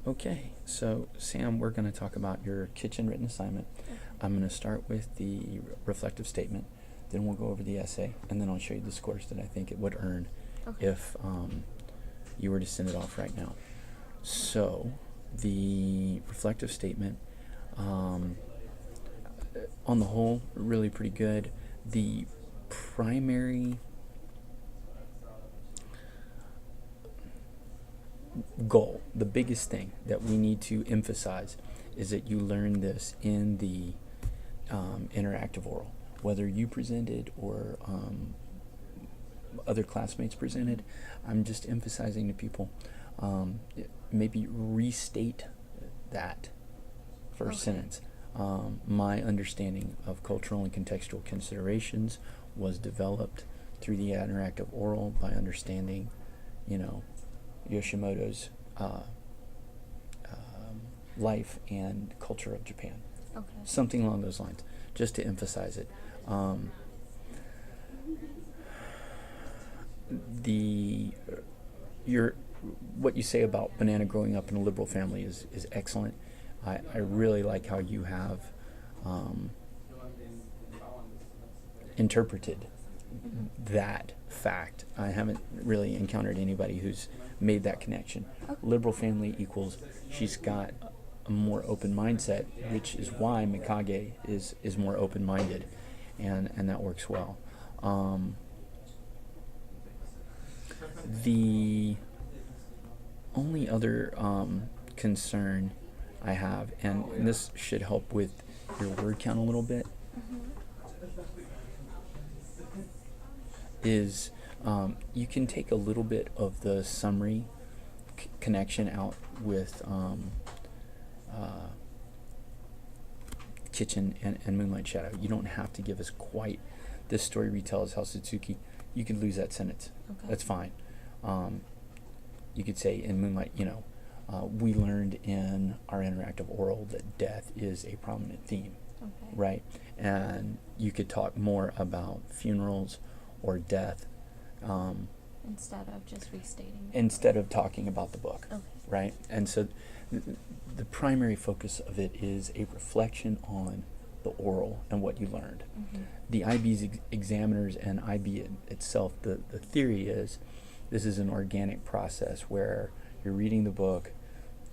Okay, so Sam, we're going to talk about your kitchen written assignment. I'm going to start with the reflective statement, then we'll go over the essay, and then I'll show you the scores that I think it would earn if you were to send it off right now. So, the reflective statement, on the whole, really pretty good. The primary goal, the biggest thing that we need to emphasize is that you learn this in the interactive oral. Whether you presented or other classmates presented, I'm just emphasizing to people, maybe restate that first sentence. My understanding of cultural and contextual considerations was developed through the interactive oral by understanding, Yoshimoto's life and culture of Japan. Okay. Something along those lines, just to emphasize it. What you say about Banana growing up in a liberal family is excellent. I really like how you have interpreted that fact. I haven't really encountered anybody who's made that connection. Liberal family equals she's got a more open mindset, which is why Mikage is more open-minded, and that works well. The only other concern I have, and this should help with your word count a little bit, is you can take a little bit of the summary connection out with Kitchen and Moonlight Shadow. You don't have to give us quite this story retells how Satsuki. You could lose that sentence. Okay. That's fine. You could say in Moonlight, we learned in our interactive oral that death is a prominent theme, right? And you could talk more about funerals or death Instead of just restating. instead of talking about the book, Okay. right? And so the primary focus of it is a reflection on the oral and what you learned. The IB's examiners and IB itself, the theory is this is an organic process where you're reading the book,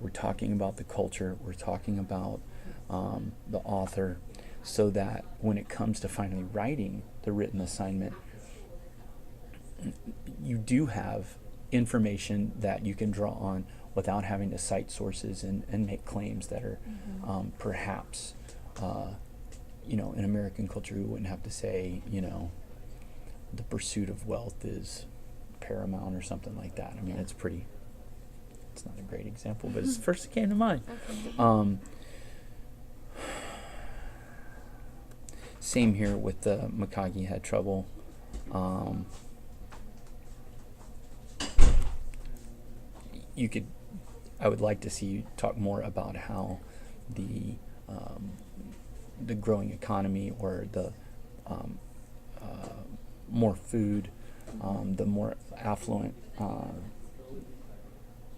we're talking about the culture, we're talking about the author, so that when it comes to finally writing the written assignment, you do have information that you can draw on without having to cite sources and make claims that are perhaps, in American culture, we wouldn't have to say, the pursuit of wealth is paramount or something like that. I mean, it's not a great example, but it's the first that came to mind. Same here with the Mikage had trouble. I would like to see you talk more about how the growing economy or the more food, the more affluent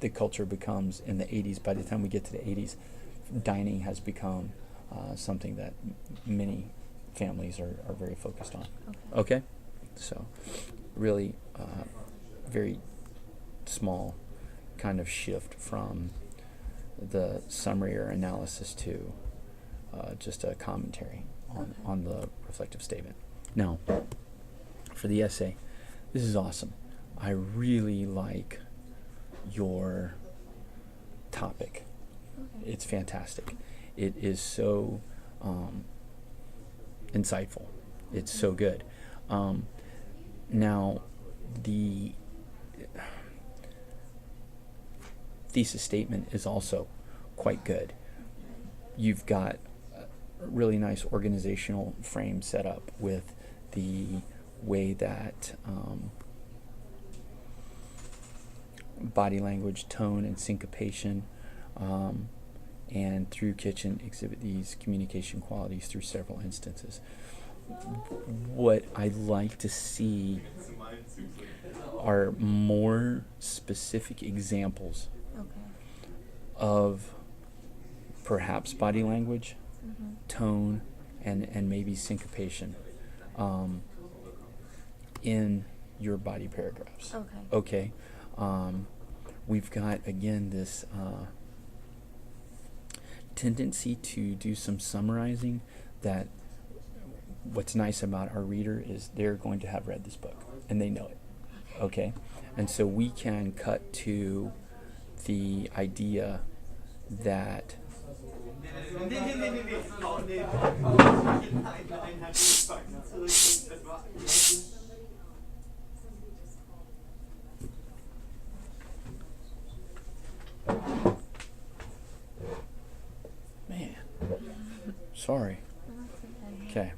the culture becomes in the 80s. By the time we get to the 80s, dining has become something that many families are very focused on. Okay? So, really very small kind of shift from the summary or analysis to just a commentary on the reflective statement. Now, for the essay, this is awesome. I really like your topic. It's fantastic. It is so insightful. It's so good. Now, the thesis statement is also quite good. You've got a really nice organizational frame set up with the way that body language, tone, and syncopation, and through Kitchen exhibit these communication qualities through several instances. What I'd like to see are more specific examples of perhaps body language, Mm-hmm. tone, and maybe syncopation in your body paragraphs. Okay. Okay. We've got, again, this tendency to do some summarizing that what's nice about our reader is they're going to have read this book and they know it. Okay? And so we can cut to the idea that man, sorry. Oh, that's okay. Okay.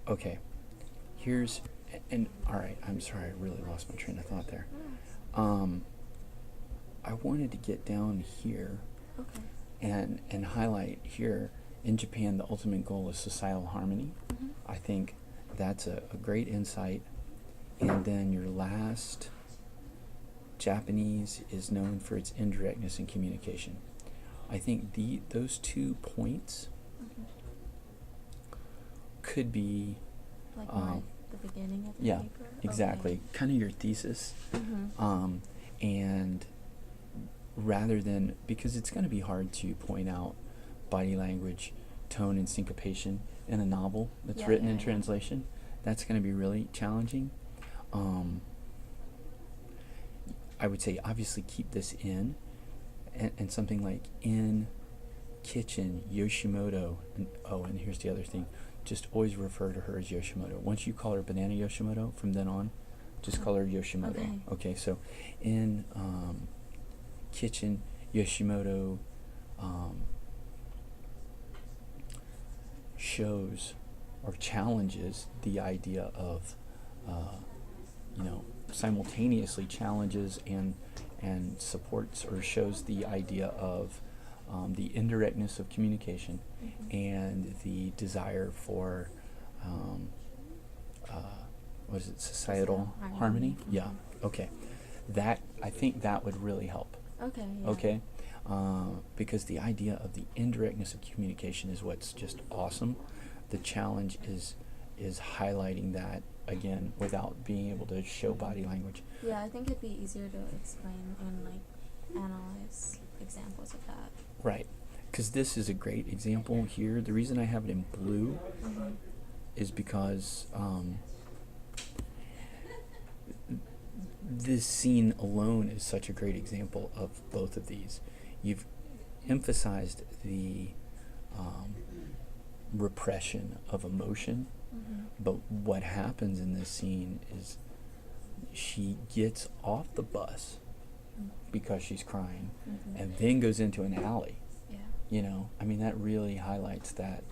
Okay. Here's, and all right, I'm sorry, I really lost my train of thought there. Oh, I wanted to get down here okay. and highlight here, in Japan, the ultimate goal is societal harmony. Mm-hmm. I think that's a great insight. And then your last, Japanese is known for its indirectness in communication. I think those 2 points Mm-hmm. could be, Like more at the beginning of the yeah, paper? exactly, kind of your thesis. Okay. Mm-hmm. And rather than, because it's going to be hard to point out body language, tone, and syncopation in a novel that's Yeah, written yeah, in yeah. translation. That's going to be really challenging. I would say obviously keep this in, and something like in kitchen Yoshimoto, and here's the other thing, just always refer to her as Yoshimoto. Once you call her Banana Yoshimoto, from then on, just call her Yoshimoto. Okay. Okay, so in kitchen Yoshimoto shows or challenges the idea of, simultaneously challenges and supports or shows the idea of the indirectness of communication Mm-hmm. and the desire for, what is it, societal Societal harmony? harmony. Yeah, Mhm. okay. I think that would really help. Okay. Yeah. Okay, because the idea of the indirectness of communication is what's just awesome. The challenge is highlighting that again without being able to show body language. Yeah, I think it'd be easier to explain and like analyze examples of that. Right, because this is a great example here. The reason I have it in blue Mm-hmm. is because this scene alone is such a great example of both of these. You've emphasized the repression of emotion, Mm-hmm. but what happens in this scene is she gets off the bus because she's crying Mm-hmm. and then goes into an alley. Yeah. I mean, that really highlights that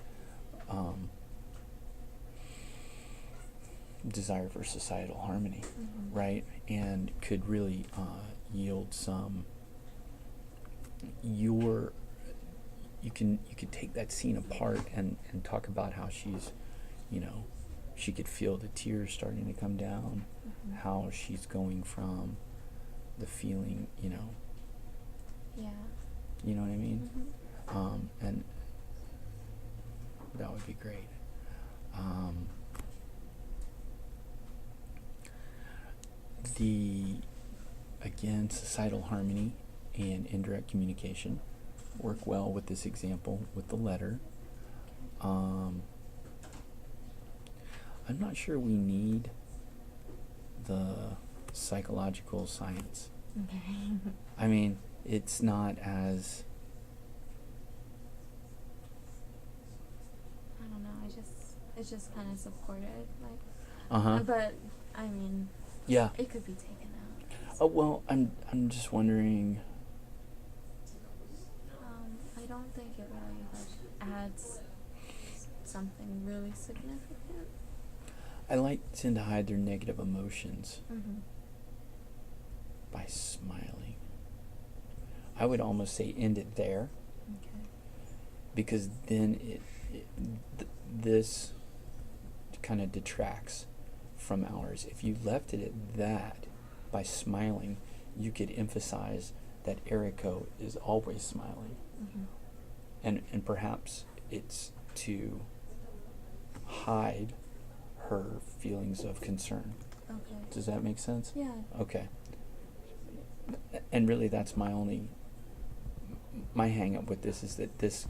desire for societal harmony, Mm-hmm. right? And could really yield some. You could take that scene apart and talk about how she's, she could feel the tears starting to come down, Mm-hmm. how she's going from the feeling, Yeah. you know what I mean? Mm-hmm. And that would be great. Again, societal harmony and indirect communication work well with this example with the letter. I'm not sure we need the psychological science. Okay. I mean, it's not as I don't know. It's just kind of supported, like. uh-huh. But I mean, Yeah. it could be taken out. Oh, well, I'm just wondering. I don't think it really adds something really significant. I tend to hide their negative emotions Mm-hmm. by smiling. I would almost say end it there, Okay. because then this kind of detracts from ours. If you left it at that, by smiling, you could emphasize that Eriko is always smiling. Mm-hmm. And perhaps it's to hide her feelings of concern. Okay. Does that make sense? Yeah. Okay. And really, that's my hang up with this, is that this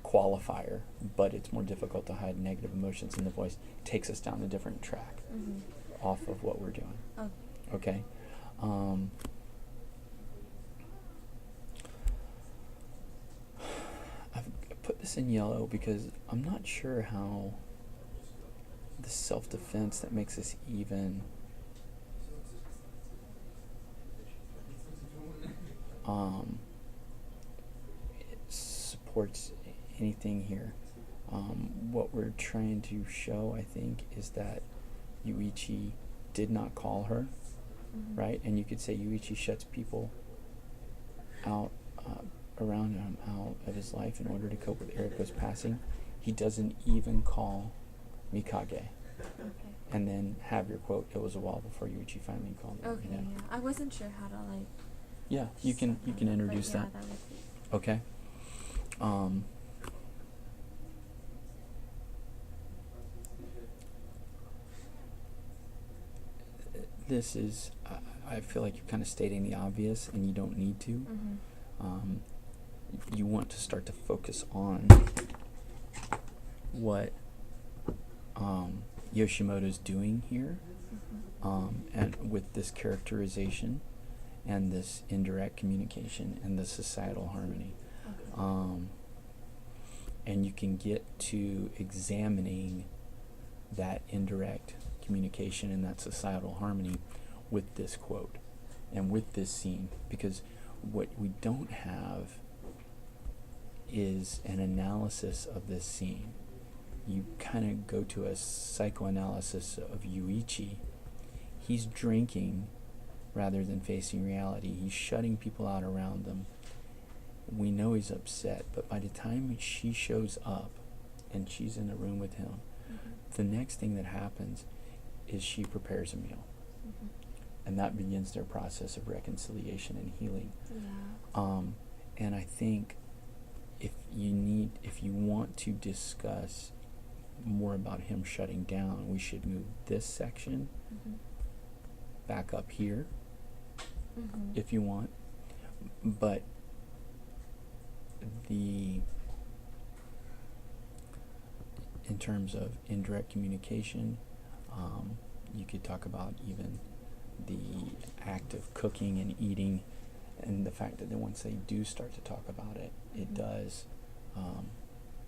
qualifier, but it's more difficult to hide negative emotions in the voice, takes us down a different track Mm-hmm. off of what we're doing. Okay. Okay? I've put this in yellow because I'm not sure how the self-defense that makes this even it supports anything here. What we're trying to show, I think, is that Yuichi did not call her, Mm-hmm. right? And you could say Yuichi shuts people out around him out of his life in order to cope with Eriko's passing. He doesn't even call Mikage. Okay. And then have your quote, "It was a while before Yuichi finally called me." Okay. You know? Yeah. I wasn't sure how to like. Yeah, you can but introduce yeah, that. That would be. Okay. This is, I feel like you're kind of stating the obvious, and you don't need to. Mm-hmm. You want to start to focus on what Yoshimoto's doing here, Mm-hmm. and with this characterization and this indirect communication and the societal harmony. Okay. And you can get to examining that indirect communication and that societal harmony with this quote and with this scene, because what we don't have is an analysis of this scene. You kind of go to a psychoanalysis of Yuichi. He's drinking rather than facing reality. He's shutting people out around them. We know he's upset, but by the time she shows up and she's in the room with him, Mm-hmm. the next thing that happens is she prepares a meal. Mm-hmm. And that begins their process of reconciliation and healing. Yeah. And I think if you want to discuss more about him shutting down, we should move this section Mm-hmm. back up here, Mm-hmm. if you want. But in terms of indirect communication, you could talk about even the act of cooking and eating, and the fact that then once they do start to talk about it, it Mhm. does,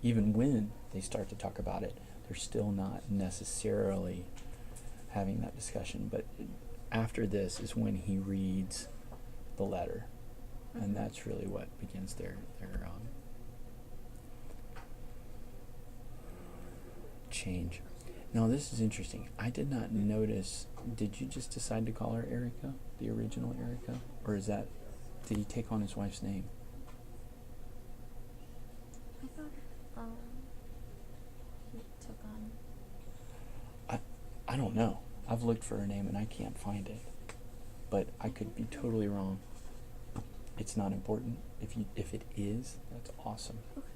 even when they start to talk about it, they're still not necessarily having that discussion. But after this is when he reads the letter, Mhm. and that's really what begins their change. Now this is interesting. I did not notice. Did you just decide to call her Erika, the original Erika, or did he take on his wife's name? I thought he took on. I don't know. I've looked for her name and I can't find it, but I could be totally wrong. It's not important. If it is, that's awesome. Okay.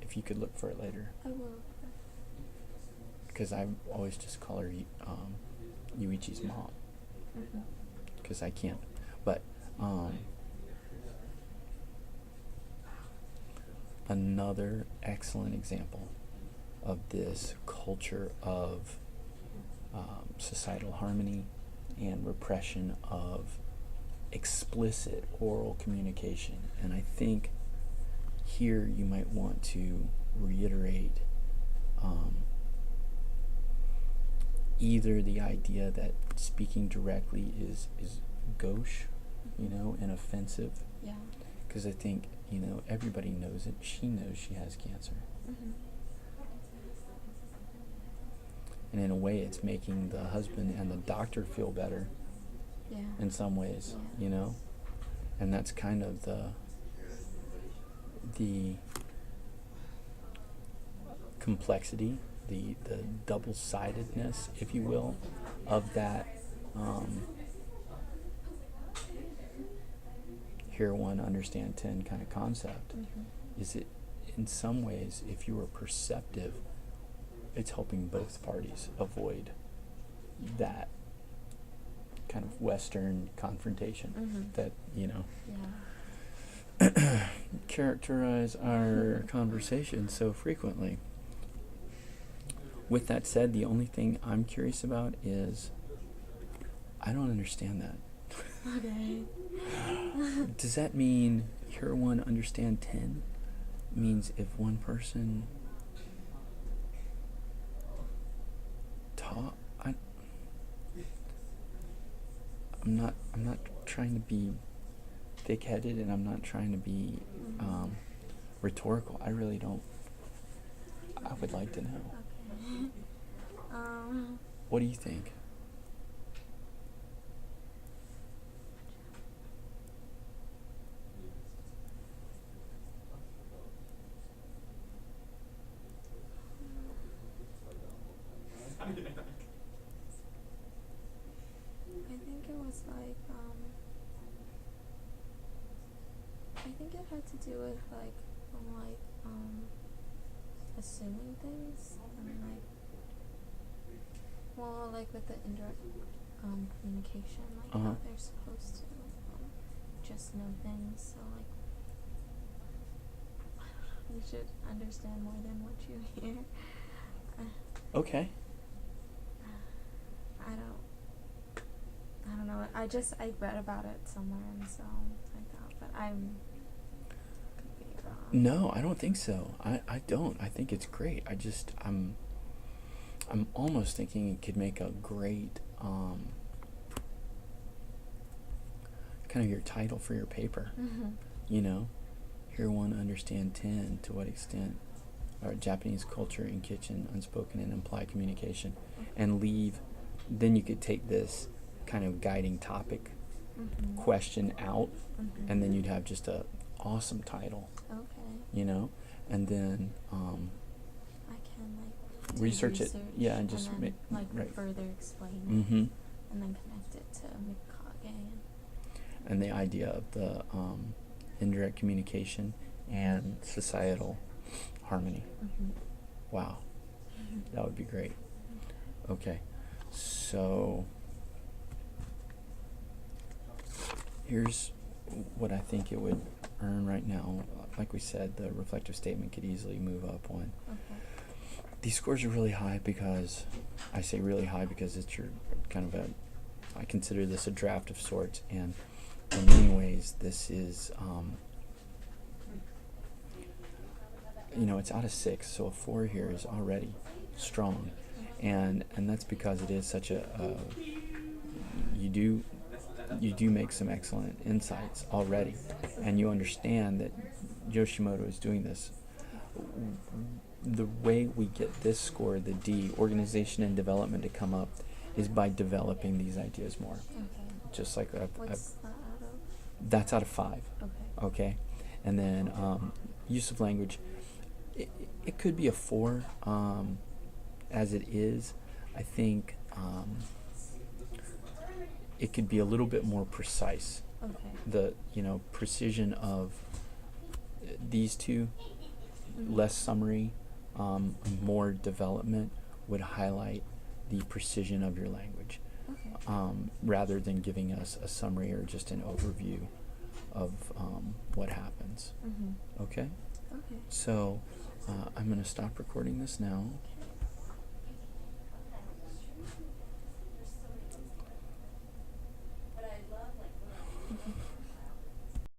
If you could look for it later, I will. because I always just call her Yuichi's mom, Mm-hmm. because I can't. But another excellent example of this culture of societal harmony and repression of explicit oral communication. And I think here you might want to reiterate either the idea that speaking directly is gauche, and offensive, Yeah. because I think, everybody knows it. She knows she has cancer. Mm-hmm. And in a way, it's making the husband and the doctor feel better Yeah. in some ways, Yeah. you know? And that's kind of the complexity, the double-sidedness, if you will, of that hear one, understand 10 kind of concept. Is it, in some ways, if you are perceptive, it's helping both parties avoid that kind of Western confrontation that, you know, Yeah. characterize our conversation so frequently. With that said, the only thing I'm curious about is I don't understand that. Okay. Does that mean hear one, understand 10? Means if one person talk, I'm not trying to be thick-headed, and I'm not trying to be rhetorical. I really don't. I would like to know. Okay. What do you think? I think it was like, I think it had to do with like, assuming things and like, well, like with the indirect, communication, like Uh-huh. how they're supposed to, just know things, so like, you should understand more than what you hear. Okay. I don't know. I read about it somewhere, and so I thought, but could be wrong. No, I don't think so. I don't. I think it's great. I'm almost thinking it could make a great kind of your title for your paper. You know, hear one, understand 10. To what extent are Japanese culture in kitchen, unspoken and implied communication, and leave. Then you could take this kind of guiding topic question out, and then you'd have just a awesome title. Okay. You know, and then I can like do research it, yeah, and then, just right. further explain it, and then connect it to Mikage. And the idea of the indirect communication and societal harmony. Wow, that would be great. Okay, so here's what I think it would earn right now. Like we said, the reflective statement could easily move up one. Okay. These scores are really high because, I say really high because it's your kind of I consider this a draft of sorts, and in many ways this is, it's out of 6, so a 4 here is already strong, and that's because it is such a, you do make some excellent insights already, and you understand that Yoshimoto is doing this. The way we get this score, the D, organization and development, to come up is by developing these ideas more. Okay. Just like What's that out of? that's out of 5. Okay. Okay, and then use of language. It could be a 4, as it is. I think it could be a little bit more precise. Okay. The precision of these two, less summary, more development, would highlight the precision of your language, rather than giving us a summary or just an overview of what happens. Okay? Okay. So I'm going to stop recording this now.